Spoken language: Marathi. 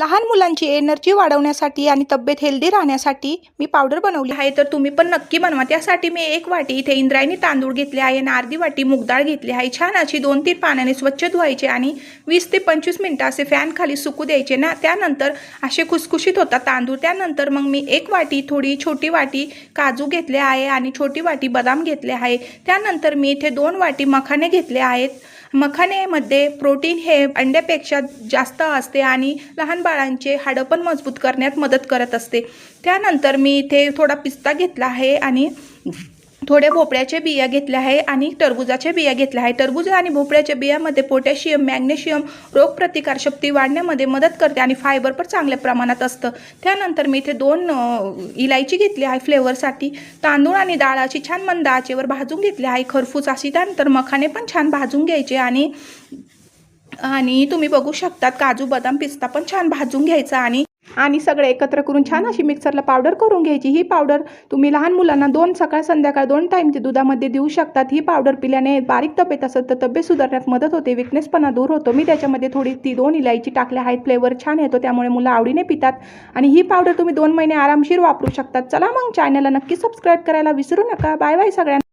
लहान मुलांची एनर्जी वाढवण्यासाठी आणि तब्येत हेल्दी राहण्यासाठी मी पावडर बनवली आहे, तर तुम्ही पण नक्की बनवा। त्यासाठी मी 1 वाटी इथे इंद्रायणी तांदूळ घेतले आहे आणि अर्धी वाटी मूग डाळ घेतली आहे। छान अशी 2-3 पाण्याने स्वच्छ धुवायचे आणि 20 ते 25 मिनिटं असे फॅन खाली सुकू द्यायचे ना। त्यानंतर असे खुसखुशीत होतात तांदूळ। त्यानंतर मग मी 1 वाटी थोडी छोटी वाटी काजू घेतले आहे आणि छोटी वाटी बदाम घेतले आहे। त्यानंतर मी इथे 2 वाटी मखाने घेतले आहेत। मखानेमध्ये प्रोटीन हे अंड्यापेक्षा जास्त असते आणि लहान बाळांचे हाडं पण मजबूत करण्यात मदत करत असते। त्यानंतर मी इथे थोडा पिस्ता घेतला आहे आणि थोडे भोपळ्याचे बिया घेतले आहे आणि टरबुजाचे बिया घेतले आहे। टरबूज आणि भोपळ्याच्या बियामध्ये पोटॅशियम, मॅग्नेशियम रोगप्रतिकारशक्ती वाढण्यामध्ये मदत करते आणि फायबर पण चांगल्या प्रमाणात असतं। त्यानंतर मी इथे 2 इलायची घेतली आहे फ्लेवरसाठी। तांदूळ आणि डाळ अशी छान मंद आचेवर भाजून घेतली आहे खरपूस अशी। त्यानंतर मखाने पण छान भाजून घ्यायचे आणि तुम्ही बघू शकतात काजू, बदाम, पिस्ता पण छान भाजून घ्यायचा आणि सगळे एकत्र करून छान अशी मिक्सरला पावडर करून घ्यायची। ही पावडर तुम्ही लहान मुलांना सकाळ संध्याकाळ 2 टाइम ते दुधामध्ये देऊ शकतात। ही पावडर पिल्याने बारीक तब्येत असेल तर तब्येत सुधारण्यात मदत होते, विकनेसपणा दूर होतो। मी त्याच्यामध्ये थोडी 2 इलायची टाकल्या आहेत, फ्लेवर छान येतो, त्यामुळे मुलं आवडीने पितात आणि ही पावडर तुम्ही 2 महिने आरामशीर वापरू शकतात। चला मग चॅनलला नक्की सबस्क्राईब करायला विसरू नका। बाय बाय सगळ्यांना।